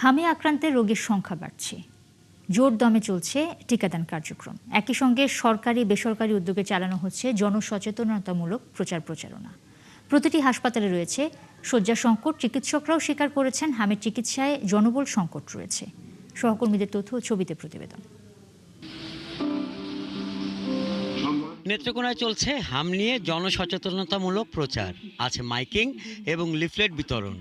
হামে আক্রান্তের রোগীর সংখ্যা বাড়ছে, জোর দমে চলছে টিকাদান কার্যক্রম। একই সঙ্গে সরকারি বেসরকারি উদ্যোগে চালানো হচ্ছে জনসচেতনতামূলক প্রচারণা। প্রতিটি হাসপাতালে রয়েছে শয্যা সংকট। চিকিৎসকরাও স্বীকার করেছেন হামের চিকিৎসায় জনবল সংকট রয়েছে। সহকর্মীদের তথ্য ও ছবিতে প্রতিবেদন। নেত্রকোনায় চলছে হাম নিয়ে জনসচেতনতামূলক প্রচার, আছে মাইকিং এবং লিফলেট বিতরণ।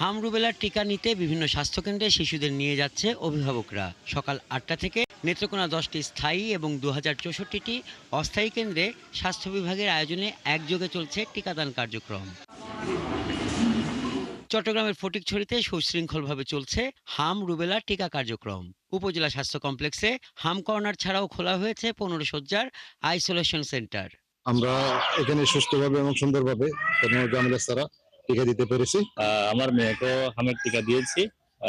হাম রুবেলার টিকা নিতে বিভিন্ন স্বাস্থ্যকেন্দ্রে শিশুদের নিয়ে যাচ্ছে অভিভাবকরা। সকাল 8টা থেকে নেত্রকোনা 10টি স্থায়ী এবং 2064টি অস্থায়ী কেন্দ্রে স্বাস্থ্য বিভাগের আয়োজনে একযোগে চলছে টিকাদান কার্যক্রম। চট্টগ্রামের ফটিকছড়িতে সুশৃঙ্খলভাবে চলছে হাম রুবেলা টিকা কার্যক্রম। উপজেলা স্বাস্থ্য কমপ্লেক্সে হাম কর্নার ছাড়াও খোলা হয়েছে 15 শয্যার আইসোলেশন সেন্টার। আমরা এখানে সুস্থভাবে এবং সুন্দরভাবে কোনো ঝামেলা ছাড়া টিকা দিতে পেরেছি। আমার মেয়েকেও হামের টিকা দিয়েছি।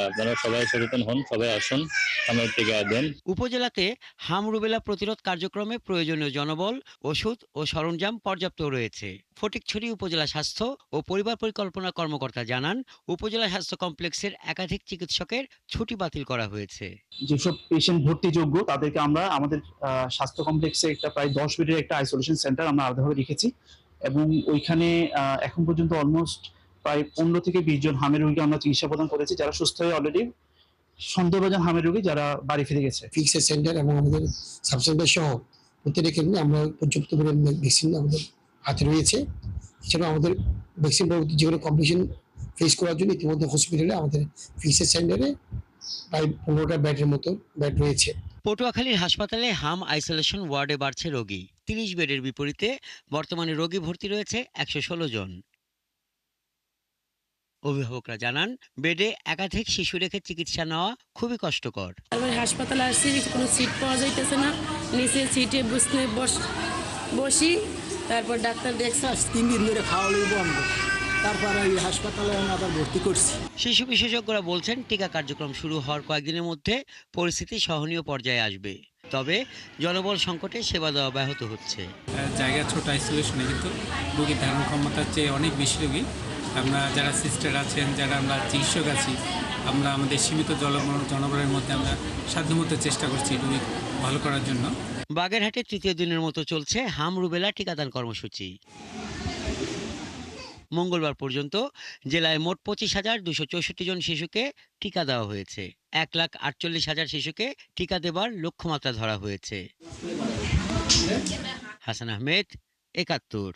আপনারা সবাই সচেতন হন, সবাই আসুন, হামের টিকা দেন। উপজেলাতে হাম রুবেলা প্রতিরোধ কার্যক্রমে প্রয়োজনীয় জনবল, ওষুধ ও সরঞ্জাম পর্যাপ্ত রয়েছে। ফটিকছড়ি উপজেলা স্বাস্থ্য ও পরিবার পরিকল্পনা কর্মকর্তা জানান, উপজেলা স্বাস্থ্য কমপ্লেক্সের একাধিক চিকিৎসকের ছুটি বাতিল করা হয়েছে। যেসব পেশেন্ট ভর্তিযোগ্য তাদেরকে আমরা আমাদের স্বাস্থ্য কমপ্লেক্সে একটা প্রায় 10 বেডের একটা আইসোলেশন সেন্টার আমরা আলাদাভাবে রেখেছি এবং ওইখানে এখন পর্যন্ত অলমোস্ট প্রায় 15 থেকে 20 জন হামের রোগীকে আমরা চিকিৎসা প্রদান করেছি, যারা সুস্থ হয়ে অলরেডি সন্দেহভাজন হামের রোগী যারা বাড়ি ফিরে গেছে। ফিক্সড সেন্টার এবং আমাদের সাব সেন্টার সহ প্রত্যেকটা কেন্দ্রে আমরা পর্যাপ্ত পরিমাণ ভ্যাকসিন আমাদের হাতে রয়েছে। এছাড়াও আমাদের ভ্যাকসিন পরবর্তী যে কোনো কমপ্লিকেশন ফেস করার জন্য ইতিমধ্যে হসপিটালে আমাদের ফিক্সড সেন্টারে প্রায় 15টা বেডের মতো বেড রয়েছে। পটুয়াখালীর হাসপাতালে হাম আইসোলেশন ওয়ার্ডে বাড়ছে রোগী। 30 বেডের বিপরীতে বর্তমানে রোগী ভর্তি রয়েছে 116 জন। অভিভাবকরা জানান, বেডে একাধিক শিশু রেখে চিকিৎসা নেওয়া খুবই কষ্টকর। হাসপাতালে আসছি, কোনো সিট পাওয়া যাইতেছে না, নিচে সিটে বসি, তারপর ডাক্তার দেখছে 3 দিন ধরে খাওয়া বন্ধ, তারপর এই হাসপাতালে আবার ভর্তি করছি। শিশু বিশেষজ্ঞরা বলছেন, টিকা কার্যক্রম শুরু হওয়ার কয়েকদিনের মধ্যে পরিস্থিতি সহনীয় পর্যায়ে আসবে। তবে জনবল সংকটে সেবা দেওয়া ব্যাহত হচ্ছে। জায়গা ছোট আইসোলেশনে, কিন্তু রোগীর ধারণ ক্ষমতার চেয়ে অনেক বেশি রোগী। আমরা যারা সিস্টার আছেন, যারা আমরা চিকিৎসক আছি, আমরা আমাদের সীমিত জনবলের মধ্যে আমরা সাধ্যমতো চেষ্টা করছি রোগী ভালো করার জন্য। বাগেরহাটে তৃতীয় দিনের মতো চলছে হাম রুবেলা টিকাদান কর্মসূচি। মঙ্গলবার পর্যন্ত জেলায় মোট 25,264 জন শিশুকে টিকা দেওয়া হয়েছে। 1,48,000 শিশুকে টিকা দেবার লক্ষ্যমাত্রা ধরা হয়েছে। হাসান আহমেদ, 71।